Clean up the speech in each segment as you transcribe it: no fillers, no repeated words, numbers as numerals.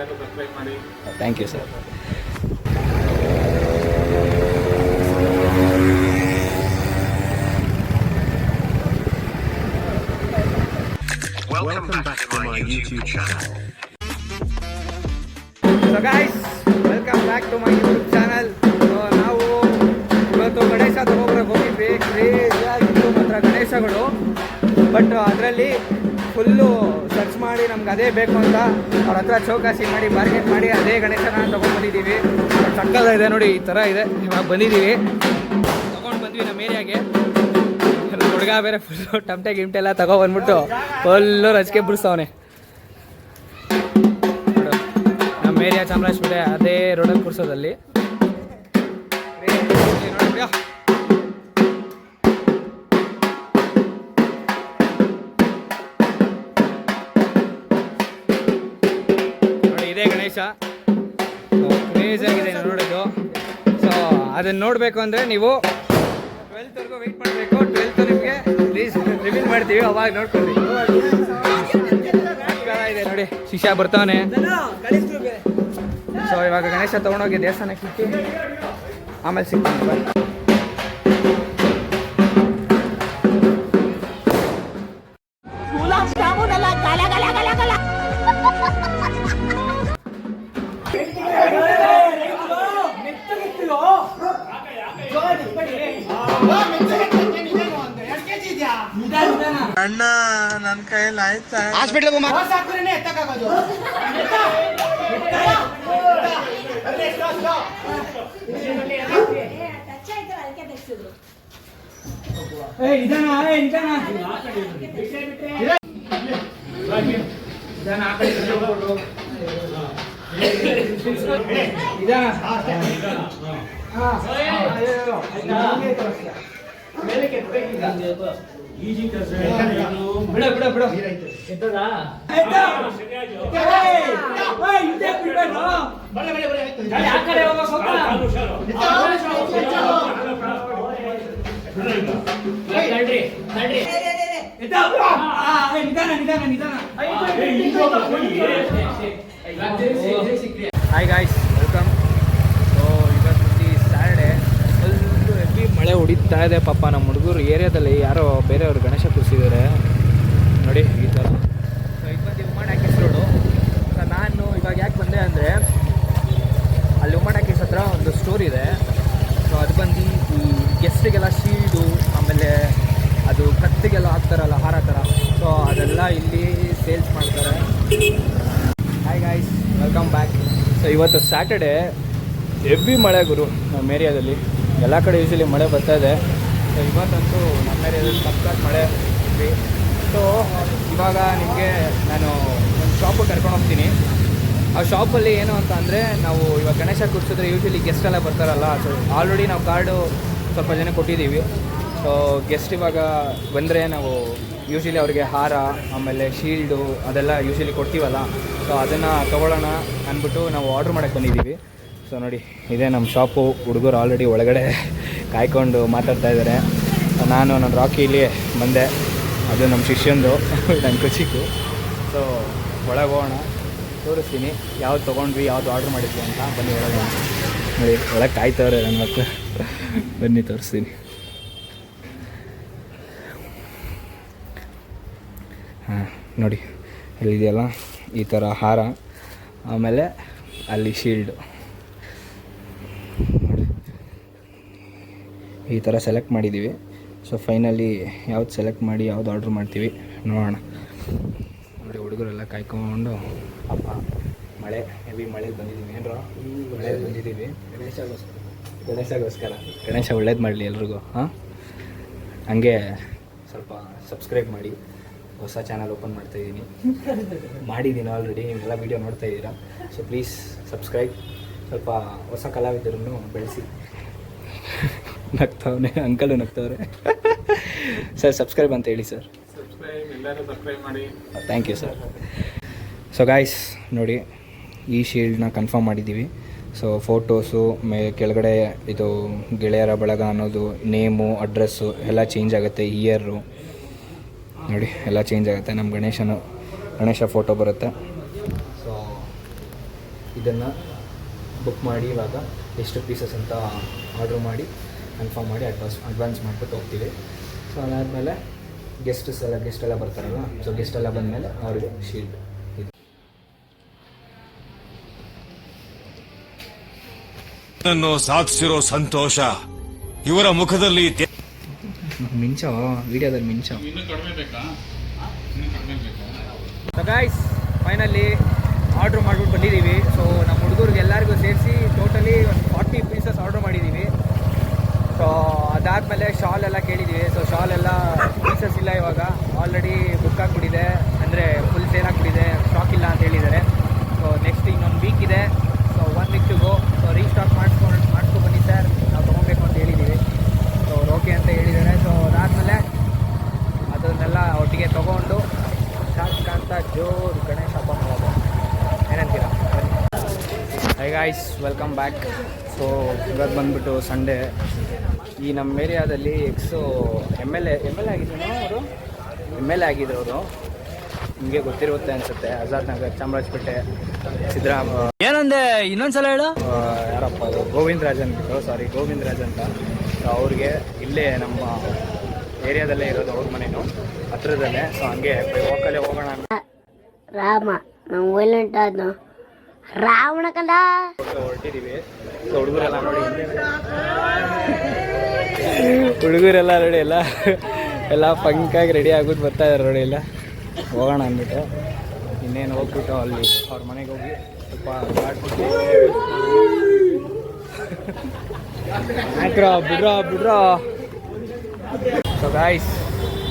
ಎಲ್ಲರೂ ಸಬ್ಸ್ಕ್ರೈಬ್ ಮಾಡಿ. Thank you sir. Welcome back to my YouTube channel. So guys, welcome back to my YouTube channel. ನಾವು ಇವತ್ತು ಗಣೇಶ ತಗೊಬರಕ್ಕೆ ಹೋಗಿದ್ವಿ. ಕ್ರೇಜಿಯಾಗಿತ್ತು ಮಾತ್ರ ಗಣೇಶಗಳು. ಬಟ್ ಅದರಲ್ಲಿ ಫುಲ್ಲು ಸರ್ಚ್ ಮಾಡಿ ನಮ್ಗೆ ಅದೇ ಬೇಕು ಅಂತ ಅವ್ರ ಹತ್ರ ಚೌಕಾಸಿ ಮಾಡಿ ಬಾರ್ಗೇನ್ ಮಾಡಿ ಅದೇ ಗಣೇಶನ ತೊಗೊಂಡ್ಬಂದಿದ್ದೀವಿ. ಸಕ್ಕತ್ತಾಗಿದೆ ನೋಡಿ, ಈ ಥರ ಇದೆ. ಇವಾಗ ಬಂದಿದ್ದೀವಿ, ತೊಗೊಂಡು ಬಂದ್ವಿ ನಮ್ಮ ಏರಿಯಾಗೆ. ಹುಡುಗ ಬೇರೆ ಫುಲ್ಲು ಟಮಟೆ ಗಿಮಟೆ ಎಲ್ಲ ತಗೊಬಂದ್ಬಿಟ್ಟು ಫುಲ್ಲು ರಚಿಕೆ ಬಿಡಿಸ್ತವನೆ. ನಮ್ಮ ಏರಿಯಾ ಚಾಮರಾಜಪೇಟೆ ಅದೇ ರೋಡಲ್ಲಿ ಕುರ್ಸೋದಲ್ಲಿ. ನೋಡಿ ಇದೇ ಗಣೇಶ, ಕ್ರೇಜ್ ಆಗಿದೆ ನೋಡೋದು. ಸೊ ಅದನ್ನು ನೋಡಬೇಕು ಅಂದರೆ ನೀವು 12th ವೆಯ್ಟ್ ಮಾಡಬೇಕು. 12th ನಿಮಗೆ ಪ್ಲೀಸ್ ರಿವೀಲ್ ಮಾಡ್ತೀವಿ, ಅವಾಗ ನೋಡ್ಕೊಳ್ಳಿ. ಇದೆ ನೋಡಿ, ಶಿಷ್ಯ ಬರ್ತಾನೆ. ಸೊ ಇವಾಗ ಗಣೇಶ ತೊಗೊಂಡೋಗಿ ದೇವಸ್ಥಾನಕ್ಕೆ ಇಟ್ಟು ಆಮೇಲೆ ಸಿಗ್ತೀನಿ. ಅಣ್ಣ ನನ್ನ ಕೈಯಲ್ಲಿ ಆಯ್ತಾ ಹಾಸ್ಪಿಟ್ಲಿಗೆ ಹಾಯ್ ಗಾಯ್ಸ್, ವೆಲ್ಕಮ್. ಸೊ ಇವತ್ತು ಸ್ಯಾಟರ್ಡೆ, ಫುಲ್ಲು ಹೆವಿ ಮಳೆ ಹೊಡಿತಾ ಇದೆ. ಪಾಪ ನಮ್ಮ ಹುಡುಗರು ಏರಿಯಾದಲ್ಲಿ ಯಾರೋ ಬೇರೆಯವರು ಗಣೇಶ ಕೂರಿಸಿದ್ದಾರೆ ನೋಡಿ ಈ ಥರ. ಸೊ ಈಗ ಬಂದು ಉಮಾಡಾಕಿಸ್ ರೋಡು. ಸೊ ನಾನು ಇವಾಗ ಯಾಕೆ ಬಂದೆ ಅಂದರೆ, ಅಲ್ಲಿ ಉಮಾಡಾಕಿಸ್ ಹತ್ರ ಒಂದು ಸ್ಟೋರ್ ಇದೆ. ಸೊ ಅದು ಬಂದು ಈ ಗೆಸ್ಟಿಗೆಲ್ಲ ಶೀಲ್ಡು, ಆಮೇಲೆ ಅದು ಕತ್ತಿಗೆಲ್ಲ ಹಾಕ್ತಾರಲ್ಲ ಹಾರ ಥರ, ಸೊ ಅದೆಲ್ಲ ಇಲ್ಲಿ ಸೇಲ್ಸ್ ಮಾಡ್ತಾರೆ. Hi guys, welcome back. So ಇವತ್ತು ಸ್ಯಾಟರ್ಡೆ, ಹೆವಿ ಮಳೆ ಗುರು ನಮ್ಮ ಏರಿಯಾದಲ್ಲಿ. ಎಲ್ಲ ಕಡೆ ಯೂಶಲಿ ಮಳೆ ಬರ್ತಾ ಇದೆ. ಸೊ ಇವತ್ತಂತೂ ನಮ್ಮ ಏರಿಯಾದಲ್ಲಿ ಸಖತ್ ಮಳೆ ಇದ್ವಿ. ಸೊ ಇವಾಗ ನಿಮಗೆ ನಾನು ಒಂದು ಶಾಪಿಗೆ ಕರ್ಕೊಂಡು ಹೋಗ್ತೀನಿ. ಆ ಶಾಪಲ್ಲಿ ಏನು ಅಂತ ಅಂದರೆ, ನಾವು ಇವಾಗ ಗಣೇಶ ಕೂರಿಸಿದ್ರೆ ಯೂಶಲಿ ಗೆಸ್ಟ್ ಎಲ್ಲ ಬರ್ತಾರಲ್ಲ. ಸೊ ಆಲ್ರೆಡಿ ನಾವು ಕಾರ್ಡು ಸ್ವಲ್ಪ ಜನ ಕೊಟ್ಟಿದ್ದೀವಿ. ಸೊ ಗೆಸ್ಟ್ ಇವಾಗ ಬಂದರೆ ನಾವು ಯೂಶಲಿ ಅವ್ರಿಗೆ ಹಾರ, ಆಮೇಲೆ ಶೀಲ್ಡು ಅದೆಲ್ಲ ಯೂಶಲಿ ಕೊಡ್ತೀವಲ್ಲ. ಸೊ ಅದನ್ನು ತೊಗೊಳ್ಳೋಣ ಅಂದ್ಬಿಟ್ಟು ನಾವು ಆರ್ಡ್ರ್ ಮಾಡೋಕ್ಕೆ ಬಂದಿದ್ದೀವಿ. ಸೊ ನೋಡಿ, ಇದೇ ನಮ್ಮ ಶಾಪು. ಹುಡುಗರು ಆಲ್ರೆಡಿ ಒಳಗಡೆ ಕಾಯ್ಕೊಂಡು ಮಾತಾಡ್ತಾ ಇದ್ದಾರೆ. ನಾನು ನನ್ನ ರಾಕಿಲಿ ಬಂದೆ, ಅದು ನಮ್ಮ ಶಿಷ್ಯಂದು, ನನ್ನ ಕುಚಿಕು. ಸೊ ಒಳಗೆ ಹೋಗೋಣ, ತೋರಿಸ್ತೀನಿ ಯಾವ್ದು ತೊಗೊಂಡ್ವಿ, ಯಾವ್ದು ಆರ್ಡ್ರ್ ಮಾಡಿದ್ವಿ ಅಂತ. ಬನ್ನಿ ಒಳಗೆ. ನೋಡಿ ಒಳಗೆ ಕಾಯ್ತವ್ರೆ ನನ್ನ ಮಕ್ಕಳು, ಬನ್ನಿ ತೋರಿಸ್ತೀನಿ. ಹಾಂ ನೋಡಿ, ಇಲ್ಲಿದೆಯಲ್ಲ ಈ ಥರ ಹಾರ, ಆಮೇಲೆ ಅಲ್ಲಿ ಶೀಲ್ಡು. ಈ ಥರ ಸೆಲೆಕ್ಟ್ ಮಾಡಿದ್ದೀವಿ. ಸೊ ಫೈನಲಿ ಯಾವ್ದು ಸೆಲೆಕ್ಟ್ ಮಾಡಿ ಯಾವ್ದು ಆರ್ಡ್ರ್ ಮಾಡ್ತೀವಿ ನೋಡೋಣ. ನೋಡಿ ಹುಡುಗರೆಲ್ಲ ಕಾಯ್ಕೊಂಡು, ಅಪ್ಪ ಮಳೆ, ಹೆವಿ ಮಳೆಗೆ ಬಂದಿದ್ದೀವಿ. ಏನ್ರ ಮಳೆಗೆ ಬಂದಿದ್ದೀವಿ ಗಣೇಶಗೋಸ್ಕರ. ಗಣೇಶ ಒಳ್ಳೇದು ಮಾಡಲಿ ಎಲ್ರಿಗೂ. ಹಾಂ, ಹಂಗೆ ಸ್ವಲ್ಪ ಸಬ್ಸ್ಕ್ರೈಬ್ ಮಾಡಿ. ಹೊಸ ಚಾನಲ್ ಓಪನ್ ಮಾಡ್ತಾಯಿದ್ದೀನಿ, ಮಾಡಿದ್ದೀನಿ ಆಲ್ರೆಡಿ, ನೀವೆಲ್ಲ ವೀಡಿಯೋ ನೋಡ್ತಾ ಇದ್ದೀರಾ. So please subscribe. ಸ್ವಲ್ಪ ಹೊಸ ಕಲಾವಿದರನ್ನು ಬೆಳೆಸಿ. ನಗ್ತವನೆ, ಅಂಕಲು ನಗ್ತವ್ರೆ. ಸರ್ ಸಬ್ಸ್ಕ್ರೈಬ್ ಅಂತ ಹೇಳಿ ಸರ್. ಎಲ್ಲರೂ ಸಬ್ಸ್ಕ್ರೈಬ್ ಮಾಡಿ. Thank you sir. So guys ನೋಡಿ, ಈ ಶೀಲ್ಡ್ನ ಕನ್ಫರ್ಮ್ ಮಾಡಿದ್ದೀವಿ. ಸೊ ಫೋಟೋಸು ಕೆಳಗಡೆ ಇದು ಗೆಳೆಯರ ಬಳಗ ಅನ್ನೋದು, ನೇಮು, ಅಡ್ರೆಸ್ಸು ಎಲ್ಲ ಚೇಂಜ್ ಆಗುತ್ತೆ. ಇಯರು ನೋಡಿ ಎಲ್ಲ ಚೇಂಜ್ ಆಗುತ್ತೆ. ನಮ್ಮ ಗಣೇಶ ಫೋಟೋ ಬರುತ್ತೆ. ಸೊ ಇದನ್ನು ಬುಕ್ ಮಾಡಿ ಇವಾಗ ಎಷ್ಟು ಪೀಸಸ್ ಅಂತ ಆರ್ಡ್ರ್ ಮಾಡಿ ಕನ್ಫರ್ಮ್ ಮಾಡಿ ಅಡ್ವಾನ್ಸ್ ಮಾಡಿಬಿಟ್ಟು ಹೋಗ್ತೀವಿ. ಸೊ ಅದಾದಮೇಲೆ ಗೆಸ್ಟ್ ಎಲ್ಲ ಬರ್ತಾರಲ್ಲ, ಸೊ ಗೆಸ್ಟ್ ಎಲ್ಲ ಬಂದಮೇಲೆ ಅವ್ರಿಗೆ ಶೀಲ್ಡ್ ಇದು. ಸಾಧಿಸಿರೋ ಸಂತೋಷ ಇವರ ಮುಖದಲ್ಲಿ ಮಿಂಚೋ ವಿಡಿಯೋದಲ್ಲಿ ಮಿಂಚೋ. ಇನ್ನೂ ಕಡಿಮೆ ಬೇಕಾ? ಇನ್ನೂ ಕಡಿಮೆ ಬೇಕಾ? ಸೊ ಗೈಸ್ ಫೈನಲಿ ಆರ್ಡ್ರ್ ಮಾಡಿಬಿಟ್ಟು ಬಂದಿದ್ದೀವಿ. ಸೊ ನಮ್ಮ ಹುಡುಗರಿಗೆ ಎಲ್ಲರಿಗೂ ಸೇರಿಸಿ ಟೋಟಲಿ ಒಂದು 40 ಪೀಸಸ್ ಆರ್ಡ್ರ್ ಮಾಡಿದ್ದೀವಿ. ಸೊ ಅದಾದಮೇಲೆ ಶಾಲ್ ಎಲ್ಲ ಕೇಳಿದ್ದೀವಿ. ಸೊ ಶಾಲ್ ಎಲ್ಲ ಪೀಸಸ್ ಇಲ್ಲ, ಇವಾಗ ಆಲ್ರೆಡಿ ಬುಕ್ ಆಗಿಬಿಟ್ಟಿದೆ, ಅಂದರೆ ಫುಲ್ ಸೇಲ್ ಆಗಿಬಿಟ್ಟಿದೆ, ಸ್ಟಾಕ್ ಇಲ್ಲ ಅಂತ ಹೇಳಿದ್ದಾರೆ. ಸೊ ನೆಕ್ಸ್ಟ್ ಇನ್ನೊಂದು ವೀಕ್ ಇದೆ, so 1 week to go. So restock ಮಾಡಿಸ್ಕೊಂಡು ಬನ್ನಿ ಸರ್, ನಾವು ತೊಗೊಬೇಕು ಅಂತ ಹೇಳಿದ್ದೀವಿ. ಸೊ ಅವ್ರು ಓಕೆ ಅಂತ ಹೇಳಿದ್ದಾರೆ. ಸೊ ಅದಾದಮೇಲೆ ಅದನ್ನೆಲ್ಲ ಒಟ್ಟಿಗೆ ತೊಗೊಂಡು ಸಾಕಂತ ಜೋರು ಗಣೇಶ ಹಬ್ಬ ಮಾಡೋದು. ಏನಂತೀರಾ? High guys, welcome back. So ಇವತ್ತು ಬಂದುಬಿಟ್ಟು ಸಂಡೇ. ಈ ನಮ್ಮ ಏರಿಯಾದಲ್ಲಿ ಎಮ್ ಎಲ್ ಎ ಆಗಿದ್ರು ಅವರು, ನಿಮಗೆ ಗೊತ್ತಿರುತ್ತೆ ಅನಿಸುತ್ತೆ. ಆಜಾದ್ ನಗರ್, ಚಾಮರಾಜಪೇಟೆ, ಸಿದ್ದರಾಮ ಏನಂದೆ ಇನ್ನೊಂದ್ಸಲ ಹೇಳು. ಯಾರಪ್ಪ ಅದು? ಗೋವಿಂದ ರಾಜ್ ಅಂತ. ಅವ್ರಿಗೆ ಇಲ್ಲೇ ನಮ್ಮ ಏರಿಯಾದಲ್ಲೇ ಇರೋದು, ಅವ್ರ ಮನೇನು ಹತ್ರದಲ್ಲೇ. ಸೊ ಹಂಗೆ ವಾಕಲ್ಲೇ ಹೋಗೋಣ ರಾಮ ನಾವು ವೈಲೆಂಟ್ ಆದ ರಾವಣ ಕಂದ ಹೊರಟಿದ್ದೀವಿ. ಸೊ ಹುಡುಗರೆಲ್ಲ ನೋಡಿ ಎಲ್ಲ ಪಂಕಾಗಿ ರೆಡಿ ಆಗ್ಬಿಟ್ಟು ಬರ್ತಾ ಇದ್ದಾರೆ ನೋಡಿ. ಎಲ್ಲ ಹೋಗೋಣ ಅಂದ್ಬಿಟ್ಟು ಇನ್ನೇನು ಹೋಗ್ಬಿಟ್ಟು ಅಲ್ಲಿ ಅವ್ರ ಮನೆಗೆ ಹೋಗಿ ಸ್ವಲ್ಪ ಬಿಡ್ರೋ. ಸೊ ಗಾಯ್ಸ್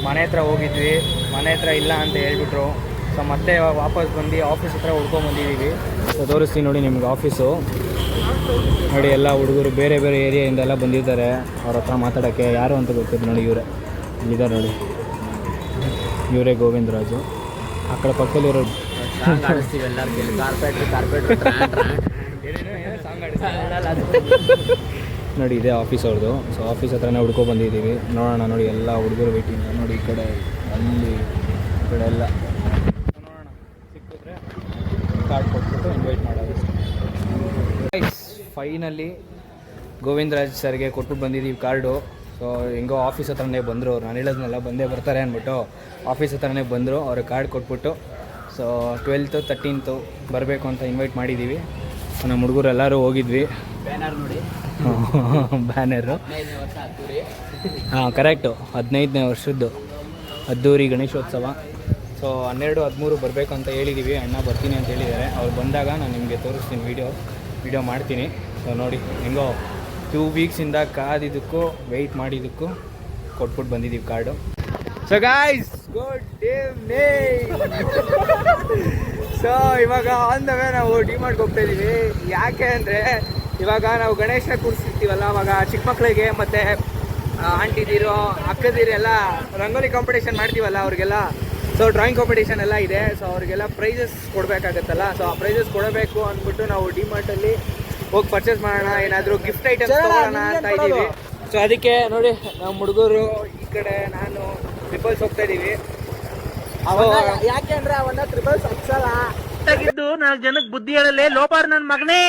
ಮನೆ ಹತ್ರ ಹೋಗಿದ್ವಿ, ಮನೆ ಹತ್ರ ಇಲ್ಲ ಅಂತ ಹೇಳ್ಬಿಟ್ರು. ಸೊ ಮತ್ತೆ ವಾಪಸ್ ಬಂದು ಆಫೀಸ್ ಹತ್ರ ಹುಡ್ಕೊಂಡ್ಬಂದಿದ್ದೀವಿ. ಸೊ ತೋರಿಸ್ತೀನಿ ನೋಡಿ ನಿಮ್ಗೆ ಆಫೀಸು ನೋಡಿ. ಎಲ್ಲ ಹುಡುಗರು ಬೇರೆ ಬೇರೆ ಏರಿಯಾಯಿಂದ ಎಲ್ಲ ಬಂದಿದ್ದಾರೆ ಅವ್ರ ಹತ್ರ ಮಾತಾಡೋಕ್ಕೆ. ಯಾರು ಅಂತ ಗೊತ್ತಿಲ್ಲ ನೋಡಿ, ಇಲ್ಲಿದ್ದಾರೆ ನೋಡಿ, ಇವರೇ ಗೋವಿಂದ ರಾಜು. ಆ ಕಡೆ ಪಕ್ಕದಲ್ಲಿರೋ ನೋಡಿ ಇದೇ ಆಫೀಸ್ ಅವ್ರದ್ದು. ಸೊ ಆಫೀಸ್ ಹತ್ರನೇ ಹುಡ್ಕೊಂಡ್ಬಂದಿದ್ದೀವಿ. ನೋಡೋಣ ನೋಡಿ, ಎಲ್ಲ ಹುಡುಗರು ವೇಟಿಂಗ್ ನೋಡಿ. ಈ ಕಡೆ ಅಲ್ಲಿ ಈ ಕಡೆ ಎಲ್ಲ ನೋಡೋಣ, ಸಿಕ್ಕಿದ್ರೆ ಕಾರ್ಡ್ ಕೊಟ್ಬಿಟ್ಟು ಇನ್ವೈಟ್ ಮಾಡೋದು. ಫೈನಲಿ ಗೋವಿಂದರಾಜ್ ಸರ್ಗೆ ಕೊಟ್ಬಿಟ್ಟು ಬಂದಿದ್ದೀವಿ ಕಾರ್ಡು. ಸೊ ಹೆಂಗೋ ಆಫೀಸ್ ಹತ್ರನೇ ಬಂದರು, ಅವ್ರು ನಾನು ಹೇಳೋದನ್ನೆಲ್ಲ ಬಂದೇ ಬರ್ತಾರೆ ಅಂದ್ಬಿಟ್ಟು ಆಫೀಸ್ ಹತ್ರನೇ ಬಂದರು. ಅವ್ರಿಗೆ ಕಾರ್ಡ್ ಕೊಟ್ಬಿಟ್ಟು ಸೊ 12th 13th ಬರಬೇಕು ಅಂತ ಇನ್ವೈಟ್ ಮಾಡಿದ್ದೀವಿ. ಸೊ ನಮ್ಮ ಹುಡುಗರು ಎಲ್ಲರೂ ಹೋಗಿದ್ವಿ. ಬ್ಯಾನರ್ ನೋಡಿ, ಬ್ಯಾನರು ಹಾಂ ಕರೆಕ್ಟು, 15ನೇ ವರ್ಷದ್ದು ಅದ್ದೂರಿ ಗಣೇಶೋತ್ಸವ. ಸೊ 12, 13 ಬರಬೇಕು ಅಂತ ಹೇಳಿದ್ದೀವಿ. ಅಣ್ಣ ಬರ್ತೀನಿ ಅಂತ ಹೇಳಿದ್ದಾರೆ. ಅವ್ರು ಬಂದಾಗ ನಾನು ನಿಮಗೆ ತೋರಿಸ್ತೀನಿ, ವಿಡಿಯೋ ಮಾಡ್ತೀನಿ. ಸೊ ನೋಡಿ ಹೆಂಗೋ 2 ವೀಕ್ಸಿಂದ ಕಾದಿದ್ದಕ್ಕೂ ವೆಯ್ಟ್ ಮಾಡಿದ್ದಕ್ಕೂ ಕೊಟ್ಬಿಟ್ಟು ಬಂದಿದ್ದೀವಿ card. So guys good evening. So ಇವಾಗ ಆನ್ ದ ವೇ ನಾವು ಡಿಮಾರ್ಟ್ಗೆ ಹೋಗ್ತಾ ಇದ್ದೀವಿ. ಯಾಕೆ ಅಂದರೆ ಇವಾಗ ನಾವು ಗಣೇಶ ಕೂರಿಸಿರ್ತೀವಲ್ಲ, ಅವಾಗ ಚಿಕ್ಕ ಮಕ್ಕಳಿಗೆ ಮತ್ತು ಆಂಟಿದಿರೋ ಅಕ್ಕದಿರು ಎಲ್ಲ ರಂಗೋಲಿ ಕಾಂಪಿಟೇಷನ್ ಮಾಡ್ತೀವಲ್ಲ ಅವ್ರಿಗೆಲ್ಲ. ಸೊ ಡ್ರಾಯಿಂಗ್ ಕಾಂಪಿಟೇಷನ್ ಎಲ್ಲ ಇದೆ. ಸೊ ಅವ್ರಿಗೆಲ್ಲ ಪ್ರೈಸಸ್ ಕೊಡಬೇಕಾಗತ್ತಲ್ಲ. ಸೊ ಆ ಪ್ರೈಸಸ್ ಕೊಡಬೇಕು ಅಂದ್ಬಿಟ್ಟು ನಾವು ಡಿಮಾರ್ಟಲ್ಲಿ ಹೋಗಿ ಪರ್ಚೇಸ್ ಮಾಡೋಣ, ಏನಾದರೂ ಗಿಫ್ಟ್ ಐಟಮ್ಸ್ ತಗೊಳ್ಳೋಣ ಅಂತ ಇದ್ದೀವಿ. ಸೊ ಅದಕ್ಕೆ ನೋಡಿ ನಮ್ಮ ಹುಡುಗರು ಈ ಕಡೆ, ನಾನು ಟ್ರಿಪಲ್ಸ್ ಹೋಗ್ತಾ ಇದ್ದೀವಿ. ಯಾಕೆ ಅಂದ್ರೆ ಅವನ್ನ ಟ್ರಿಪಲ್ಸ್ ಹಚ್ಚಲ್ಲ ಆಗಿದ್ದು 4 ಜನಕ್ಕೆ ಬುದ್ಧಿ ಹೇಳಲೇ ಲೋಪಾರ್ ನನ್ನ ಮಗನೇ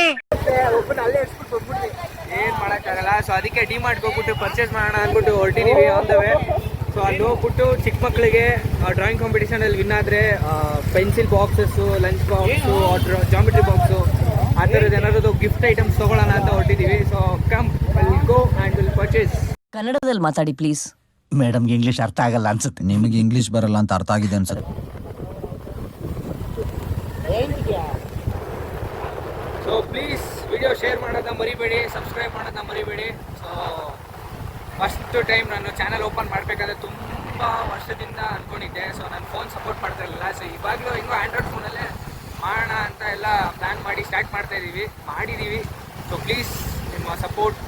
ಒಬ್ಬನ ಅಲ್ಲೇ ಎಸ್ಬಿಟ್ಟು ಹೋಗ್ಬಿಡ್ತೀನಿ. ಏನು ಮಾಡೋಕ್ಕಾಗಲ್ಲ. ಸೊ ಅದಕ್ಕೆ ಡಿಮಾರ್ಟ್ಗೆ ಹೋಗ್ಬಿಟ್ಟು ಪರ್ಚೇಸ್ ಮಾಡೋಣ ಅಂದ್ಬಿಟ್ಟು ಹೊರಟಿದ್ದೀವಿ ಆನ್ ದ ವೇ. ಸೊ ಅಲ್ಲಿ ಹೋಗ್ಬಿಟ್ಟು ಚಿಕ್ಕ ಮಕ್ಕಳಿಗೆ ಡ್ರಾಯಿಂಗ್ ಕಾಂಪಿಟೇಷನಲ್ಲಿ ವಿನ್ ಆದರೆ pencil boxes, lunch box, geometry box, ಆ ಥರದ್ದು ಏನಾದ್ರು ಗಿಫ್ಟ್ ಐಟಮ್ಸ್ ತೊಗೊಳ್ಳೋಣ ಅಂತ ಹೊರಟಿದ್ದೀವಿ. So come will go and will purchase. ಕನ್ನಡದಲ್ಲಿ ಮಾತಾಡಿ ಪ್ಲೀಸ್. ಮೇಡಮ್ಗೆ ಇಂಗ್ಲೀಷ್ ಅರ್ಥ ಆಗಲ್ಲ ಅನ್ಸುತ್ತೆ. ನಿಮಗೆ ಇಂಗ್ಲೀಷ್ ಬರಲ್ಲ ಅಂತ ಅರ್ಥ ಆಗಿದೆ ಅನ್ಸುತ್ತೆ. ಸೊ ಪ್ಲೀಸ್ ವಿಡಿಯೋ ಶೇರ್ ಮಾಡೋದನ್ನ ಮರಿಬೇಡಿ, ಸಬ್ಸ್ಕ್ರೈಬ್ ಮಾಡೋದನ್ನ ಮರಿಬೇಡಿ. ಸೊ ಫಸ್ಟ್ ಟೈಮ್ ನಾನು ಚಾನಲ್ ಓಪನ್ ಮಾಡಬೇಕಾದ್ರೆ ತುಂಬ ವರ್ಷದಿಂದ ಅಂದ್ಕೊಂಡಿದ್ದೆ. ಸೊ ನನ್ನ ಫೋನ್ ಸಪೋರ್ಟ್ ಮಾಡ್ತಾ ಇರಲಿಲ್ಲ. ಸೊ ಇವಾಗಲೂ ಹೆಂಗೋ ಆ್ಯಂಡ್ರಾಯ್ಡ್ ಫೋನಲ್ಲೇ ಮಾಡೋಣ ಅಂತ ಎಲ್ಲ ಪ್ಲ್ಯಾನ್ ಮಾಡಿ ಸ್ಟಾರ್ಟ್ ಮಾಡಿದ್ದೀವಿ. ಸೊ ಪ್ಲೀಸ್ ನಿಮ್ಮ ಸಪೋರ್ಟ್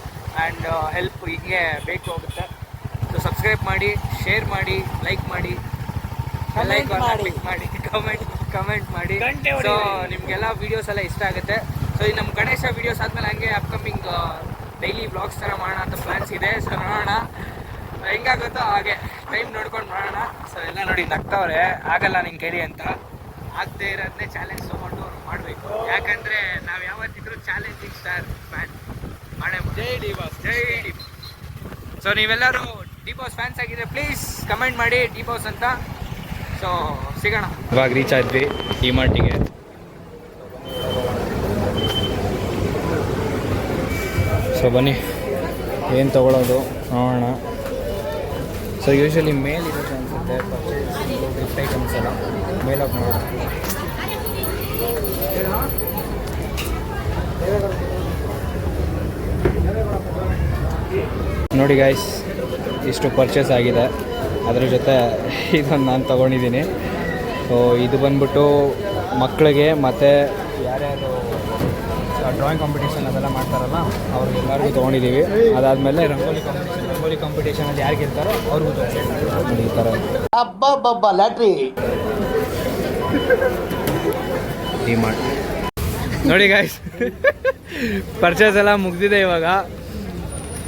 ಆ್ಯಂಡ್ ಹೆಲ್ಪ್ ಹೀಗೆ ಬೇಕು ಆಗುತ್ತೆ. ಸೊ ಸಬ್ಸ್ಕ್ರೈಬ್ ಮಾಡಿ, ಶೇರ್ ಮಾಡಿ, ಲೈಕ್ ಮಾಡಿ, ಕ್ಲಿಕ್ ಮಾಡಿ, ಕಮೆಂಟ್ ಮಾಡಿ. ಸೊ ನಿಮಗೆಲ್ಲ ವೀಡಿಯೋಸ್ ಎಲ್ಲ ಇಷ್ಟ ಆಗುತ್ತೆ. ಸೊ ಈ ನಮ್ಮ ಗಣೇಶ ವೀಡಿಯೋಸ್ ಆದಮೇಲೆ ಹಂಗೆ ಅಪ್ಕಮಿಂಗ್ ಡೈಲಿ ಬ್ಲಾಗ್ಸ್ ಥರ ಮಾಡೋಣ ಅಂತ ಪ್ಲ್ಯಾನ್ಸ್ ಇದೆ. ಸೊ ನೋಡೋಣ ಹೆಂಗಾಗುತ್ತೋ ಹಾಗೆ ಟೈಮ್ ನೋಡ್ಕೊಂಡು ಮಾಡೋಣ. ಸೊ ಎಲ್ಲ ನೋಡಿ ನಗ್ತವ್ರೆ, ಆಗಲ್ಲ ನಿಂಗೆ ಕೈಲಿ ಅಂತ. ಆಗದೆ ಇರೋದನ್ನೇ ಚಾಲೆಂಜ್ ತೊಗೊಂಡು ಮಾಡಬೇಕು. ಮಾಡಲೇಬೇಕು, ಯಾಕಂದರೆ ನಾವು ಯಾವತ್ತಿದ್ರೂ ಚಾಲೆಂಜಿಂಗ್ ಸ್ಟಾರ್ ಫ್ಯಾನ್ ಮಾಡೇ ಜೈ ಡಿ ಬಾಸ್, ಜೈ ಡಿ ಬಾಸ್. ಸೊ ನೀವೆಲ್ಲರೂ ಡಿ ಬಾಸ್ ಫ್ಯಾನ್ಸ್ ಆಗಿದ್ರೆ ಪ್ಲೀಸ್ ಕಮೆಂಟ್ ಮಾಡಿ ಡಿ ಬಾಸ್ ಅಂತ. ಸೊ ಸಿಗೋಣ. ಇವಾಗ ರೀಚ್ ಆದ್ವಿ ಡಿ ಮಾರ್ಟಿಗೆ. ಸೊ ಬನ್ನಿ ಏನು ತೊಗೊಳೋದು ನೋಡೋಣ. ಸೊ ಯೂಶ್ವಲಿ ಮೇಲ್ ಇರುತ್ತೆ ಅನಿಸುತ್ತೆ ಗಿಫ್ಟ್ ಐಟಮ್ಸ್ ಎಲ್ಲ ಮೇಲೋಗಿ ನೋಡೋಣ. ನೋಡಿ ಗಾಯ್ಸ್, ಇಷ್ಟು ಪರ್ಚೇಸ್ ಆಗಿದೆ. ಅದ್ರ ಜೊತೆ ಇದನ್ನು ನಾನು ತೊಗೊಂಡಿದ್ದೀನಿ. ಸೊ ಇದು ಬಂದ್ಬಿಟ್ಟು ಮಕ್ಕಳಿಗೆ ಮತ್ತು ಯಾರ್ಯಾರು ಡ್ರಾಯಿಂಗ್ ಕಾಂಪಿಟೇಷನ್ ಅದೆಲ್ಲ ಮಾಡ್ತಾರಲ್ಲ ಅವ್ರಿಗೆಲ್ಲರಿಗೂ ತೊಗೊಂಡಿದ್ದೀವಿ. ಅದಾದಮೇಲೆ ರಂಗೋಲಿ ಕಾಂಪಿಟೇಷನಲ್ಲಿ ಯಾರು ಗೆಲ್ತಾರೋ ಅವ್ರಿಗೂ ತೊಗೊಂಡು ಈ ಥರ ಲ್ಯಾಟ್ರಿ ಡಿಮಾರ್ಟ್. ನೋಡಿ ಗಾಯ್ಸ್, ಪರ್ಚೇಸ್ ಎಲ್ಲ ಮುಗ್ದಿದೆ ಇವಾಗ.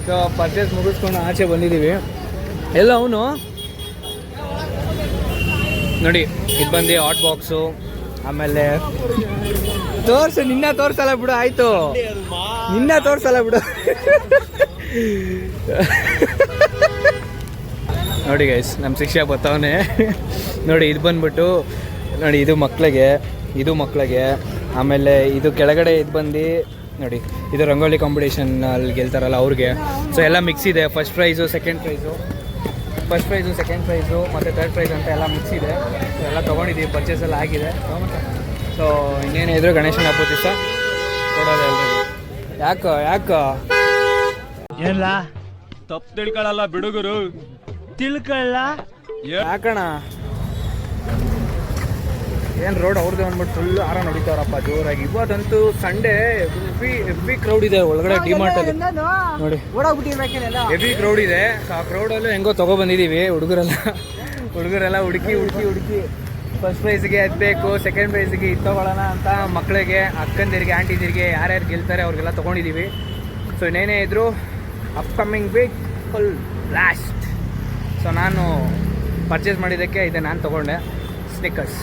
ಸೊ ಪರ್ಚೇಸ್ ಮುಗಿಸ್ಕೊಂಡು ಆಚೆ ಬಂದಿದ್ದೀವಿ. ಎಲ್ಲ ಅವನು ನೋಡಿ, ಇದು ಬಂದು ಹಾಟ್ ಬಾಕ್ಸು. ಆಮೇಲೆ ನಿನ್ನ ತೋರ್ಸಲ್ಲ ಬಿಡು, ಆಯಿತು ನಿನ್ನ ತೋರ್ಸಲ್ಲ ಬಿಡು. ನೋಡಿ ಗೈಸ್, ನಮ್ಮ ಶಿಕ್ಷಕ ಬರ್ತಾವನೆ. ನೋಡಿ ಇದು ಬಂದ್ಬಿಟ್ಟು ನೋಡಿ, ಇದು ಮಕ್ಕಳಿಗೆ. ಆಮೇಲೆ ಇದು ಕೆಳಗಡೆ ಇದು ಬಂದು ನೋಡಿ, ಇದು ರಂಗೋಲಿ ಕಾಂಪಿಟೇಷನಲ್ಲಿ ಗೆಲ್ತಾರಲ್ಲ ಅವ್ರಿಗೆ. ಸೊ ಎಲ್ಲ ಮಿಕ್ಸ್ ಇದೆ. ಫಸ್ಟ್ ಪ್ರೈಸು ಸೆಕೆಂಡ್ ಪ್ರೈಸು ಮತ್ತು ಥರ್ಡ್ ಪ್ರೈಸ್ ಅಂತ ಎಲ್ಲ ಮಿಕ್ಸ್ ಇದೆ. ಸೊ ಎಲ್ಲ ತೊಗೊಂಡಿದ್ದೀವಿ, ಪರ್ಚೇಸ್ ಎಲ್ಲ ಆಗಿದೆ. ಸೊ ಇನ್ನೇನು ಇದ್ರು ಗಣೇಶನ ಹಬ್ಬದ ದಿವಸ ಕೊಡೋದು ಎಲ್ರಿಗೂ. ಯಾಕೋ ಎಲ್ಲ ತಪ್ಪು ತಿಳ್ಕೊಳ್ಳಲ್ಲ ಬಿಡುಗರು, ತಿಳ್ಕೊಳ್ಳ ಯಾಕಣ ಏನು ರೋಡ್ ಅವ್ರದ್ದು ಅಂದ್ಬಿಟ್ಟು ಫುಲ್ ಆರ ನೋಡಿತಾರಪ್ಪ ಜೋರಾಗಿ. ಇವತ್ತಂತೂ ಸಂಡೇ ಹೆವಿ ಕ್ರೌಡ್ ಇದೆ ಒಳಗಡೆ ಡಿಮಾರ್ಟಲ್ಲಿ. ನೋಡಿ ಹೆವಿ ಕ್ರೌಡ್ ಇದೆ. ಆ ಕ್ರೌಡಲ್ಲೂ ಹೆಂಗೋ ತೊಗೊಬಂದಿದ್ದೀವಿ. ಹುಡುಗರೆಲ್ಲ ಹುಡುಕಿ ಫಸ್ಟ್ ಪ್ರೈಸ್ಗೆ ಅದು ಬೇಕು, ಸೆಕೆಂಡ್ ಪ್ರೈಸ್ಗೆ ಇದು ತೊಗೊಳ್ಳೋಣ ಅಂತ ಮಕ್ಕಳಿಗೆ, ಅಕ್ಕಂದಿರಿಗೆ, ಆಂಟಿದಿರಿಗೆ ಯಾರ್ಯಾರು ಗೆಲ್ತಾರೆ ಅವ್ರಿಗೆಲ್ಲ ತೊಗೊಂಡಿದ್ದೀವಿ. ಸೊ ಇನ್ನೇನೇ ಇದ್ದರೂ upcoming week full blast. So ನಾನು ಪರ್ಚೇಸ್ ಮಾಡಿದ್ದಕ್ಕೆ ಇದೆ ನಾನು ತೊಗೊಂಡೆ ಸ್ನಿಕರ್ಸ್.